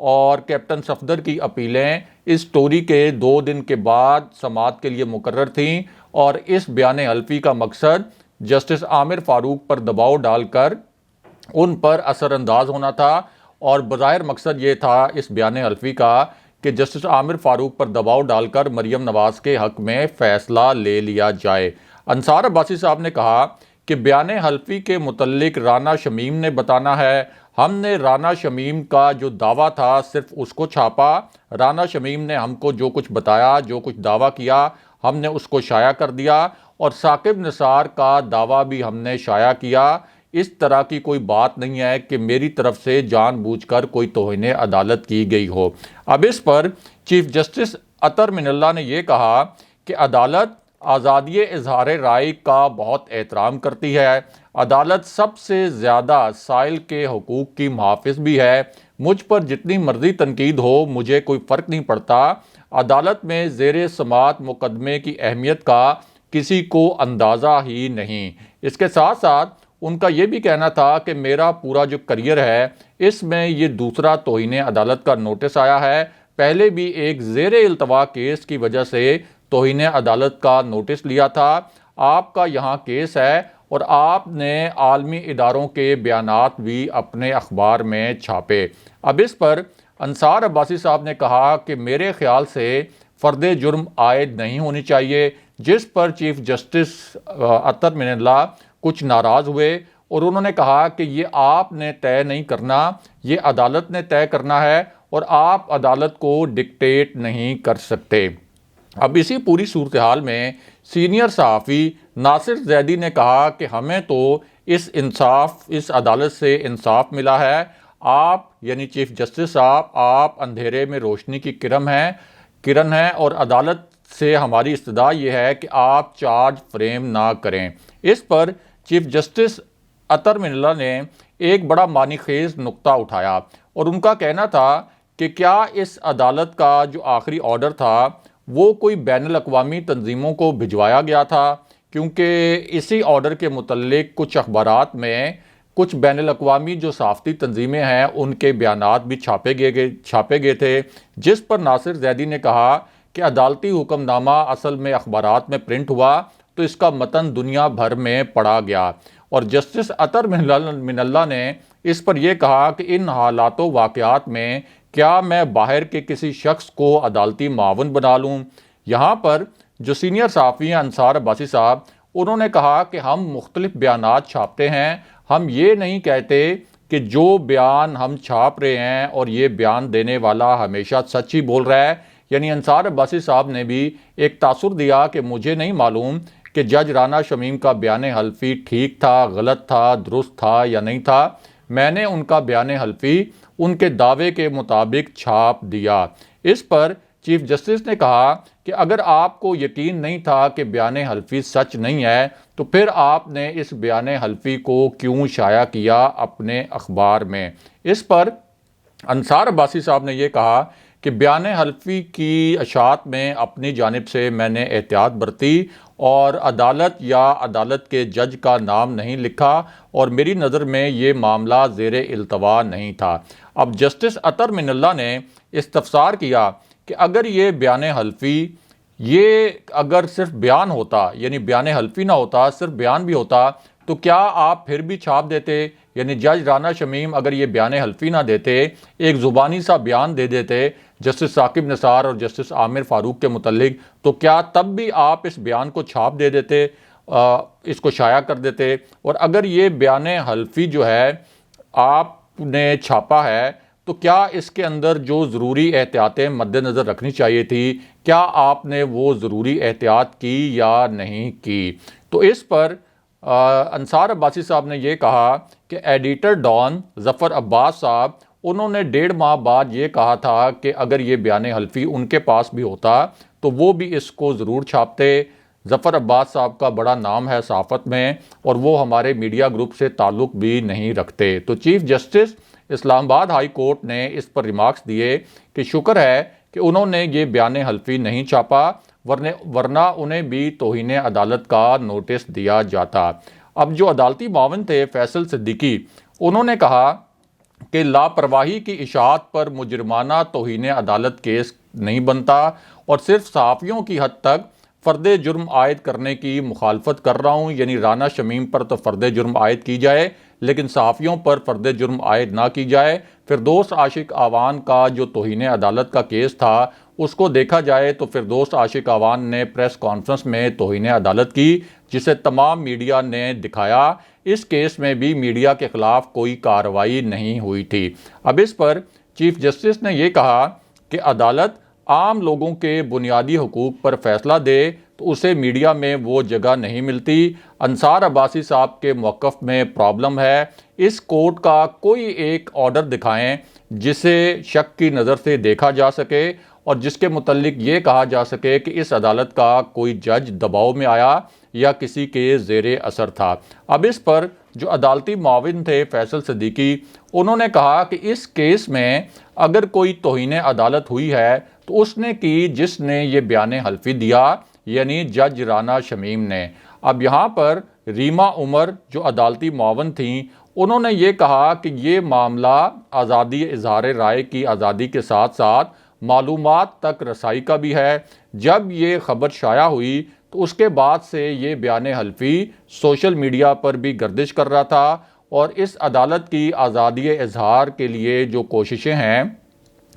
اور کیپٹن صفدر کی اپیلیں اس سٹوری کے 2 دن کے بعد سماعت کے لیے مقرر تھیں، اور اس بیان حلفی کا مقصد جسٹس عامر فاروق پر دباؤ ڈال کر ان پر اثر انداز ہونا تھا، اور بظاہر مقصد یہ تھا اس بیان حلفی کا کہ جسٹس عامر فاروق پر دباؤ ڈال کر مریم نواز کے حق میں فیصلہ لے لیا جائے۔ انصار عباسی صاحب نے کہا کہ بیان حلفی کے متعلق رانا شمیم نے بتانا ہے، ہم نے رانا شمیم کا جو دعویٰ تھا صرف اس کو چھاپا، رانا شمیم نے ہم کو جو کچھ بتایا، جو کچھ دعویٰ کیا، ہم نے اس کو شائع کر دیا، اور ثاقب نثار کا دعویٰ بھی ہم نے شائع کیا۔ اس طرح کی کوئی بات نہیں ہے کہ میری طرف سے جان بوجھ کر کوئی توہین عدالت کی گئی ہو۔ اب اس پر چیف جسٹس اطہر من اللہ نے یہ کہا کہ عدالت آزادی اظہار رائے کا بہت احترام کرتی ہے، عدالت سب سے زیادہ سائل کے حقوق کی محافظ بھی ہے، مجھ پر جتنی مرضی تنقید ہو مجھے کوئی فرق نہیں پڑتا، عدالت میں زیر سماعت مقدمے کی اہمیت کا کسی کو اندازہ ہی نہیں۔ اس کے ساتھ ساتھ ان کا یہ بھی کہنا تھا کہ میرا پورا جو کریئر ہے اس میں یہ دوسرا توہین عدالت کا نوٹس آیا ہے، پہلے بھی ایک زیر التوا کیس کی وجہ سے توہین عدالت کا نوٹس لیا تھا، آپ کا یہاں کیس ہے اور آپ نے عالمی اداروں کے بیانات بھی اپنے اخبار میں چھاپے۔ اب اس پر انصار عباسی صاحب نے کہا کہ میرے خیال سے فرد جرم عائد نہیں ہونی چاہیے، جس پر چیف جسٹس اطہر من اللہ کچھ ناراض ہوئے اور انہوں نے کہا کہ یہ آپ نے طے نہیں کرنا، یہ عدالت نے طے کرنا ہے اور آپ عدالت کو ڈکٹیٹ نہیں کر سکتے۔ اب اسی پوری صورتحال میں سینئر صحافی ناصر زیدی نے کہا کہ ہمیں تو اس عدالت سے انصاف ملا ہے، آپ یعنی چیف جسٹس صاحب آپ اندھیرے میں روشنی کی کرن ہیں اور عدالت سے ہماری استدعا یہ ہے کہ آپ چارج فریم نہ کریں۔ اس پر چیف جسٹس اطہر من اللہ نے ایک بڑا معنی خیز نقطہ اٹھایا اور ان کا کہنا تھا کہ کیا اس عدالت کا جو آخری آرڈر تھا وہ کوئی بین الاقوامی تنظیموں کو بھجوایا گیا تھا، کیونکہ اسی آرڈر کے متعلق کچھ اخبارات میں کچھ بین الاقوامی جو صحافتی تنظیمیں ہیں ان کے بیانات بھی چھاپے گئے تھے، جس پر ناصر زیدی نے کہا کہ عدالتی حکم نامہ اصل میں اخبارات میں پرنٹ ہوا تو اس کا متن دنیا بھر میں پڑھا گیا، اور جسٹس اطہر من اللہ نے اس پر یہ کہا کہ ان حالات و واقعات میں کیا میں باہر کے کسی شخص کو عدالتی معاون بنا لوں؟ یہاں پر جو سینئر صحافی ہیں انصار عباسی صاحب، انہوں نے کہا کہ ہم مختلف بیانات چھاپتے ہیں، ہم یہ نہیں کہتے کہ جو بیان ہم چھاپ رہے ہیں اور یہ بیان دینے والا ہمیشہ سچ ہی بول رہا ہے۔ یعنی انصار عباسی صاحب نے بھی ایک تاثر دیا کہ مجھے نہیں معلوم کہ جج رانا شمیم کا بیان حلفی ٹھیک تھا، غلط تھا، درست تھا یا نہیں تھا، میں نے ان کا بیان حلفی ان کے دعوے کے مطابق چھاپ دیا۔ اس پر چیف جسٹس نے کہا کہ اگر آپ کو یقین نہیں تھا کہ بیان حلفی سچ نہیں ہے تو پھر آپ نے اس بیان حلفی کو کیوں شائع کیا اپنے اخبار میں؟ اس پر انصار عباسی صاحب نے یہ کہا کہ بیان حلفی کی اشاعت میں اپنی جانب سے میں نے احتیاط برتی اور عدالت یا عدالت کے جج کا نام نہیں لکھا اور میری نظر میں یہ معاملہ زیر التوا نہیں تھا۔ اب جسٹس اطہر من اللہ نے استفسار کیا کہ اگر یہ بیان حلفی یہ اگر صرف بیان ہوتا، یعنی بیان حلفی نہ ہوتا، صرف بیان بھی ہوتا، تو کیا آپ پھر بھی چھاپ دیتے؟ یعنی جج رانا شمیم اگر یہ بیان حلفی نہ دیتے، ایک زبانی سا بیان دے دیتے جسٹس ثاقب نثار اور جسٹس عامر فاروق کے متعلق، تو کیا تب بھی آپ اس بیان کو چھاپ دے دیتے، اس کو شائع کر دیتے؟ اور اگر یہ بیان حلفی جو ہے آپ نے چھاپا ہے تو کیا اس کے اندر جو ضروری احتیاطیں مد نظر رکھنی چاہیے تھی، کیا آپ نے وہ ضروری احتیاط کی یا نہیں کی؟ تو اس پر انصار عباسی صاحب نے یہ کہا کہ ایڈیٹر ڈان ظفر عباس صاحب انہوں نے 1.5 ماہ بعد یہ کہا تھا کہ اگر یہ بیان حلفی ان کے پاس بھی ہوتا تو وہ بھی اس کو ضرور چھاپتے۔ ظفر عباس صاحب کا بڑا نام ہے صحافت میں اور وہ ہمارے میڈیا گروپ سے تعلق بھی نہیں رکھتے۔ تو چیف جسٹس اسلام آباد ہائی کورٹ نے اس پر ریمارکس دیے کہ شکر ہے کہ انہوں نے یہ بیان حلفی نہیں چھاپا، ورنہ انہیں بھی توہین عدالت کا نوٹس دیا جاتا۔ اب جو عدالتی معاون تھے فیصل صدیقی، انہوں نے کہا کہ لاپرواہی کی اشاعت پر مجرمانہ توہین عدالت کیس نہیں بنتا اور صرف صحافیوں کی حد تک فرد جرم عائد کرنے کی مخالفت کر رہا ہوں، یعنی رانا شمیم پر تو فرد جرم عائد کی جائے لیکن صحافیوں پر فرد جرم عائد نہ کی جائے۔ فردوس عاشق آوان کا جو توہین عدالت کا کیس تھا اس کو دیکھا جائے تو فردوس عاشق آوان نے پریس کانفرنس میں توہین عدالت کی جسے تمام میڈیا نے دکھایا۔ اس کیس میں بھی میڈیا کے خلاف کوئی کارروائی نہیں ہوئی تھی۔ اب اس پر چیف جسٹس نے یہ کہا کہ عدالت عام لوگوں کے بنیادی حقوق پر فیصلہ دے تو اسے میڈیا میں وہ جگہ نہیں ملتی۔ انصار عباسی صاحب کے موقف میں پرابلم ہے۔ اس کورٹ کا کوئی ایک آرڈر دکھائیں جسے شک کی نظر سے دیکھا جا سکے اور جس کے متعلق یہ کہا جا سکے کہ اس عدالت کا کوئی جج دباؤ میں آیا یا کسی کے زیر اثر تھا۔ اب اس پر جو عدالتی معاون تھے فیصل صدیقی، انہوں نے کہا کہ اس کیس میں اگر کوئی توہین عدالت ہوئی ہے تو اس نے کی جس نے یہ بیان حلفی دیا، یعنی جج رانا شمیم نے۔ اب یہاں پر ریما عمر جو عدالتی معاون تھیں، انہوں نے یہ کہا کہ یہ معاملہ آزادی اظہار رائے کی آزادی کے ساتھ ساتھ معلومات تک رسائی کا بھی ہے۔ جب یہ خبر شائع ہوئی تو اس کے بعد سے یہ بیان حلفی سوشل میڈیا پر بھی گردش کر رہا تھا اور اس عدالت کی آزادی اظہار کے لیے جو کوششیں ہیں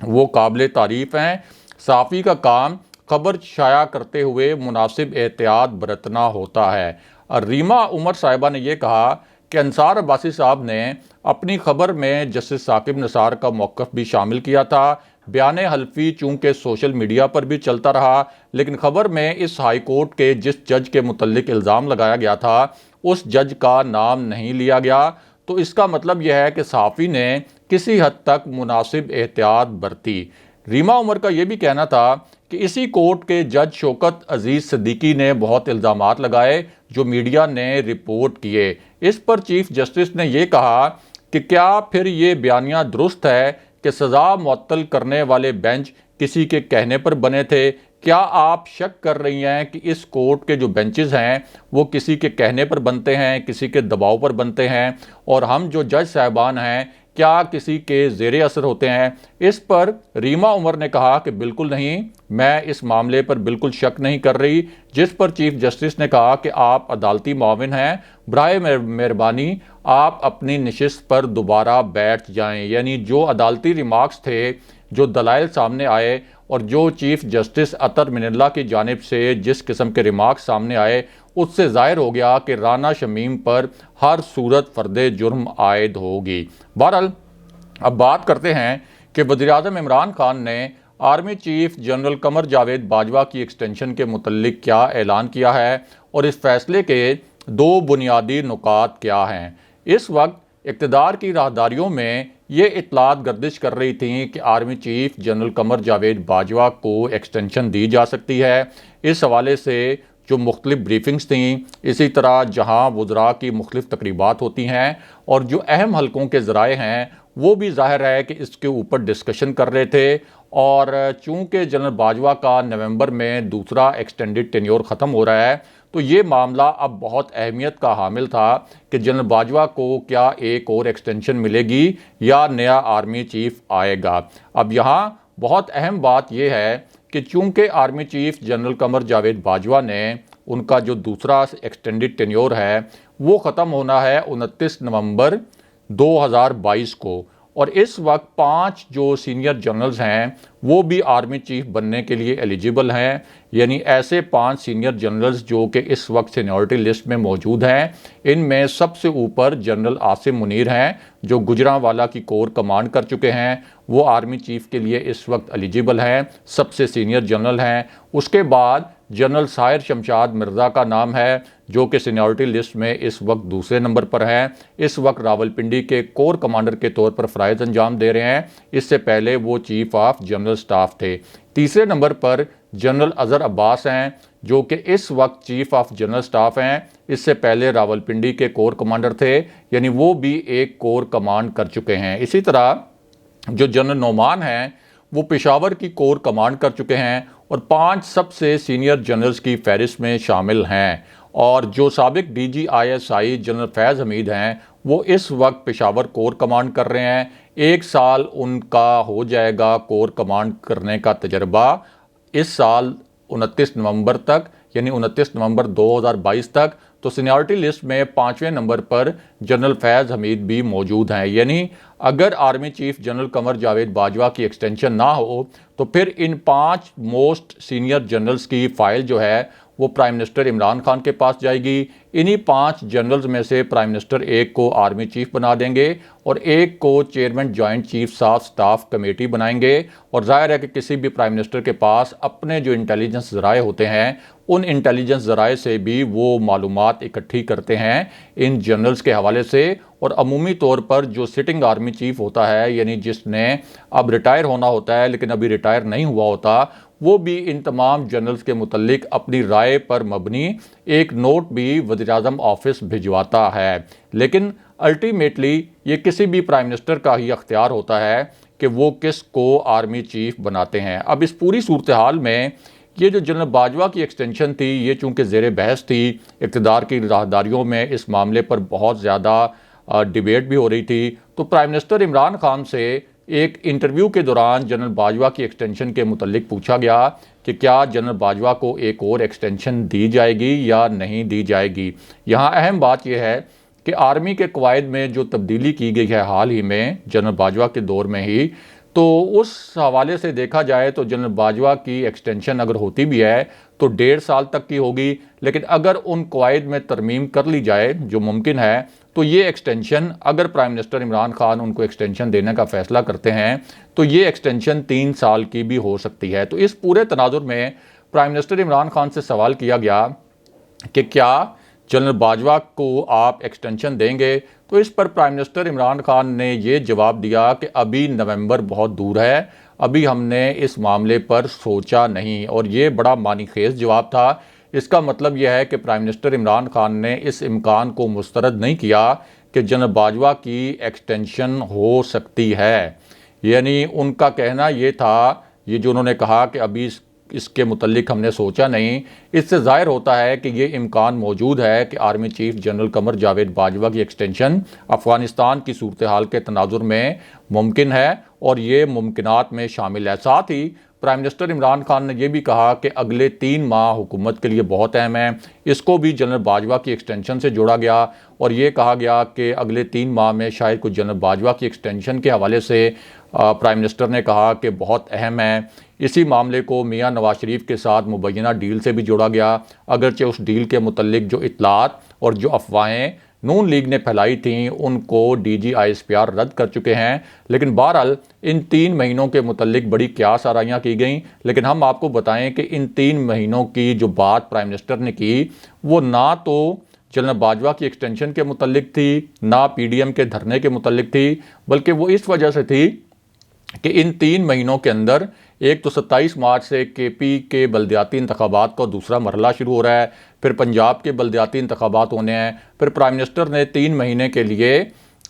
وہ قابل تعریف ہیں۔ صحافی کا کام خبر شائع کرتے ہوئے مناسب احتیاط برتنا ہوتا ہے۔ اور ریما عمر صاحبہ نے یہ کہا کہ انصار عباسی صاحب نے اپنی خبر میں جسٹس ثاقب نثار کا موقف بھی شامل کیا تھا۔ بیان حلفی چونکہ سوشل میڈیا پر بھی چلتا رہا لیکن خبر میں اس ہائی کورٹ کے جس جج کے متعلق الزام لگایا گیا تھا اس جج کا نام نہیں لیا گیا، تو اس کا مطلب یہ ہے کہ صحافی نے کسی حد تک مناسب احتیاط برتی۔ ریما عمر کا یہ بھی کہنا تھا کہ اسی کورٹ کے جج شوکت عزیز صدیقی نے بہت الزامات لگائے جو میڈیا نے رپورٹ کیے۔ اس پر چیف جسٹس نے یہ کہا کہ کیا پھر یہ بیانیہ درست ہے کہ سزا معطل کرنے والے بینچ کسی کے کہنے پر بنے تھے؟ کیا آپ شک کر رہی ہیں کہ اس کورٹ کے جو بینچز ہیں وہ کسی کے کہنے پر بنتے ہیں، کسی کے دباؤ پر بنتے ہیں، اور ہم جو جج صاحبان ہیں کیا کسی کے زیر اثر ہوتے ہیں؟ اس پر ریما عمر نے کہا کہ بالکل نہیں، میں اس معاملے پر بالکل شک نہیں کر رہی۔ جس پر چیف جسٹس نے کہا کہ آپ عدالتی معاون ہیں، برائے مہربانی آپ اپنی نشست پر دوبارہ بیٹھ جائیں۔ یعنی جو عدالتی ریمارکس تھے، جو دلائل سامنے آئے اور جو چیف جسٹس اطہر من اللہ کی جانب سے جس قسم کے ریمارکس سامنے آئے اس سے ظاہر ہو گیا کہ رانا شمیم پر ہر صورت فرد جرم عائد ہوگی۔ بہرحال اب بات کرتے ہیں کہ وزیراعظم عمران خان نے army chief general Qamar Javed Bajwa کی ایکسٹینشن کے متعلق کیا اعلان کیا ہے اور اس فیصلے کے دو بنیادی نکات کیا ہیں۔ اس وقت اقتدار کی راہداریوں میں یہ اطلاعات گردش کر رہی تھیں کہ army chief general Qamar Javed Bajwa کو ایکسٹینشن دی جا سکتی ہے۔ اس حوالے سے جو مختلف بریفنگز تھیں، اسی طرح جہاں وزراء کی مختلف تقریبات ہوتی ہیں اور جو اہم حلقوں کے ذرائع ہیں وہ بھی ظاہر ہے کہ اس کے اوپر ڈسکشن کر رہے تھے، اور چونکہ جنرل باجوہ کا نومبر میں دوسرا ایکسٹینڈڈ ٹینیور ختم ہو رہا ہے تو یہ معاملہ اب بہت اہمیت کا حامل تھا کہ جنرل باجوہ کو کیا ایک اور ایکسٹینشن ملے گی یا نیا آرمی چیف آئے گا۔ اب یہاں بہت اہم بات یہ ہے کہ چونکہ army chief general Qamar Javed Bajwa نے ان کا جو دوسرا ایکسٹینڈڈ ٹینیور ہے وہ ختم ہونا ہے 29 نومبر 2022 کو، اور اس وقت 5 جو سینئر جنرلز ہیں وہ بھی آرمی چیف بننے کے لیے ایلیجیبل ہیں۔ یعنی ایسے 5 سینئر جنرلز جو کہ اس وقت سینیورٹی لسٹ میں موجود ہیں، ان میں سب سے اوپر جنرل عاصم منیر ہیں جو گجرانوالہ کی کور کمانڈ کر چکے ہیں، وہ آرمی چیف کے لیے اس وقت ایلیجیبل ہیں، سب سے سینئر جنرل ہیں۔ اس کے بعد جنرل ساحر شمشاد مرزا کا نام ہے جو کہ سینیورٹی لسٹ میں اس وقت دوسرے نمبر پر ہیں، اس وقت راولپنڈی کے کور کمانڈر کے طور پر فرائض انجام دے رہے ہیں، اس سے پہلے وہ چیف آف جنرل سٹاف تھے۔ تیسرے نمبر پر جنرل اظہر عباس ہیں جو کہ اس وقت چیف آف جنرل سٹاف ہیں، اس سے پہلے راولپنڈی کے کور کمانڈر تھے، یعنی وہ بھی ایک کور کمانڈ کر چکے ہیں۔ اسی طرح جو جنرل نعمان ہیں وہ پشاور کی کور کمانڈ کر چکے ہیں اور 5 سب سے سینئر جنرلز کی فہرست میں شامل ہیں، اور جو سابق ڈی جی ISI جنرل فیض حمید ہیں وہ اس وقت پشاور کور کمانڈ کر رہے ہیں۔ 1 سال ان کا ہو جائے گا کور کمانڈ کرنے کا تجربہ اس سال 29 نومبر تک، یعنی 29 نومبر 2022 تک۔ تو سینیورٹی لسٹ میں 5ویں نمبر پر جنرل فیض حمید بھی موجود ہیں، یعنی اگر army chief general Qamar Javed Bajwa کی ایکسٹینشن نہ ہو تو پھر ان 5 موسٹ سینئر جنرلز کی فائل جو ہے وہ پرائم منسٹر عمران خان کے پاس جائے گی۔ انہی 5 جنرلز میں سے پرائم منسٹر ایک کو آرمی چیف بنا دیں گے اور ایک کو chairman joint chief of staff committee بنائیں گے، اور ظاہر ہے کہ کسی بھی پرائم منسٹر کے پاس اپنے جو انٹیلیجنس ذرائع ہوتے ہیں ان انٹیلیجنس ذرائع سے بھی وہ معلومات اکٹھی کرتے ہیں ان جنرلز کے حوالے سے، اور عمومی طور پر جو سٹنگ آرمی چیف ہوتا ہے، یعنی جس نے اب ریٹائر ہونا ہوتا ہے لیکن ابھی ریٹائر نہیں ہوا ہوتا، وہ بھی ان تمام جنرلز کے متعلق اپنی رائے پر مبنی ایک نوٹ بھی وزیراعظم آفس بھجواتا ہے۔ لیکن الٹیمیٹلی یہ کسی بھی پرائم منسٹر کا ہی اختیار ہوتا ہے کہ وہ کس کو آرمی چیف بناتے ہیں۔ اب اس پوری صورتحال میں یہ جو جنرل باجوہ کی ایکسٹینشن تھی، یہ چونکہ زیر بحث تھی، اقتدار کی راہداریوں میں اس معاملے پر بہت زیادہ ڈیبیٹ بھی ہو رہی تھی، تو پرائم منسٹر عمران خان سے ایک انٹرویو کے دوران جنرل باجوہ کی ایکسٹینشن کے متعلق پوچھا گیا کہ کیا جنرل باجوہ کو ایک اور ایکسٹینشن دی جائے گی یا نہیں دی جائے گی۔ یہاں اہم بات یہ ہے کہ آرمی کے قواعد میں جو تبدیلی کی گئی ہے حال ہی میں جنرل باجوہ کے دور میں ہی، تو اس حوالے سے دیکھا جائے تو جنرل باجوہ کی ایکسٹینشن اگر ہوتی بھی ہے تو 1.5 سال تک کی ہوگی، لیکن اگر ان قواعد میں ترمیم کر لی جائے جو ممکن ہے تو یہ ایکسٹینشن، اگر پرائم منسٹر عمران خان ان کو ایکسٹینشن دینے کا فیصلہ کرتے ہیں تو یہ ایکسٹینشن 3 سال کی بھی ہو سکتی ہے۔ تو اس پورے تناظر میں پرائم منسٹر عمران خان سے سوال کیا گیا کہ کیا جنرل باجوہ کو آپ ایکسٹینشن دیں گے، تو اس پر پرائم منسٹر عمران خان نے یہ جواب دیا کہ ابھی نومبر بہت دور ہے، ابھی ہم نے اس معاملے پر سوچا نہیں، اور یہ بڑا معنی خیز جواب تھا۔ اس کا مطلب یہ ہے کہ پرائم منسٹر عمران خان نے اس امکان کو مسترد نہیں کیا کہ جنرل باجوہ کی ایکسٹینشن ہو سکتی ہے، یعنی ان کا کہنا یہ تھا، یہ جو انہوں نے کہا کہ ابھی اس کے متعلق ہم نے سوچا نہیں، اس سے ظاہر ہوتا ہے کہ یہ امکان موجود ہے کہ army chief general Qamar Javed Bajwa کی ایکسٹینشن افغانستان کی صورتحال کے تناظر میں ممکن ہے، اور یہ ممکنات میں شامل ہے۔ ساتھ ہی پرائم منسٹر عمران خان نے یہ بھی کہا کہ اگلے 3 ماہ حکومت کے لیے بہت اہم ہیں، اس کو بھی جنرل باجوہ کی ایکسٹینشن سے جوڑا گیا، اور یہ کہا گیا کہ اگلے 3 ماہ میں شاید کچھ جنرل باجوہ کی ایکسٹینشن کے حوالے سے پرائم منسٹر نے کہا کہ بہت اہم ہے۔ اسی معاملے کو میاں نواز شریف کے ساتھ مبینہ ڈیل سے بھی جوڑا گیا، اگرچہ اس ڈیل کے متعلق جو اطلاعات اور جو افواہیں نون لیگ نے پھیلائی تھیں ان کو D G I S P R رد کر چکے ہیں، لیکن بہرحال ان 3 مہینوں کے متعلق بڑی قیاس آرائیاں کی گئیں۔ لیکن ہم آپ کو بتائیں کہ ان 3 مہینوں کی جو بات پرائم منسٹر نے کی وہ نہ تو جنرل باجوہ کی ایکسٹینشن کے متعلق تھی، نہ پی ڈی ایم کے دھرنے کے متعلق تھی، بلکہ وہ اس وجہ سے تھی کہ ان 3 مہینوں کے اندر ایک تو 27 مارچ سے کے پی کے بلدیاتی انتخابات کا دوسرا مرحلہ شروع ہو رہا ہے، پھر پنجاب کے بلدیاتی انتخابات ہونے ہیں، پھر پرائم منسٹر نے 3 مہینے کے لیے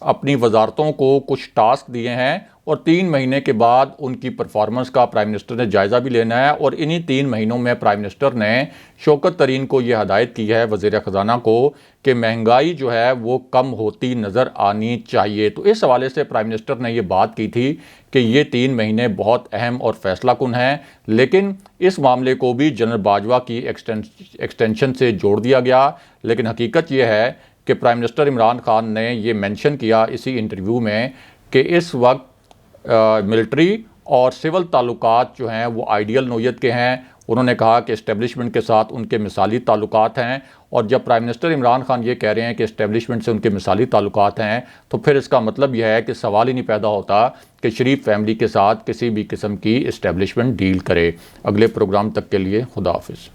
اپنی وزارتوں کو کچھ ٹاسک دیے ہیں، اور 3 مہینے کے بعد ان کی پرفارمنس کا پرائم منسٹر نے جائزہ بھی لینا ہے، اور انہی 3 مہینوں میں پرائم منسٹر نے شوکت ترین کو یہ ہدایت کی ہے، وزیر خزانہ کو، کہ مہنگائی جو ہے وہ کم ہوتی نظر آنی چاہیے۔ تو اس حوالے سے پرائم منسٹر نے یہ بات کی تھی کہ یہ 3 مہینے بہت اہم اور فیصلہ کن ہیں، لیکن اس معاملے کو بھی جنرل باجوہ کی ایکسٹینشن سے جوڑ دیا گیا۔ لیکن حقیقت یہ ہے کہ پرائم منسٹر عمران خان نے یہ مینشن کیا اسی انٹرویو میں کہ اس وقت ملٹری اور سول تعلقات جو ہیں وہ آئیڈیل نوعیت کے ہیں۔ انہوں نے کہا کہ اسٹیبلشمنٹ کے ساتھ ان کے مثالی تعلقات ہیں، اور جب پرائم منسٹر عمران خان یہ کہہ رہے ہیں کہ اسٹیبلشمنٹ سے ان کے مثالی تعلقات ہیں، تو پھر اس کا مطلب یہ ہے کہ سوال ہی نہیں پیدا ہوتا کہ شریف فیملی کے ساتھ کسی بھی قسم کی اسٹیبلشمنٹ ڈیل کرے۔ اگلے پروگرام تک کے لیے خدا حافظ۔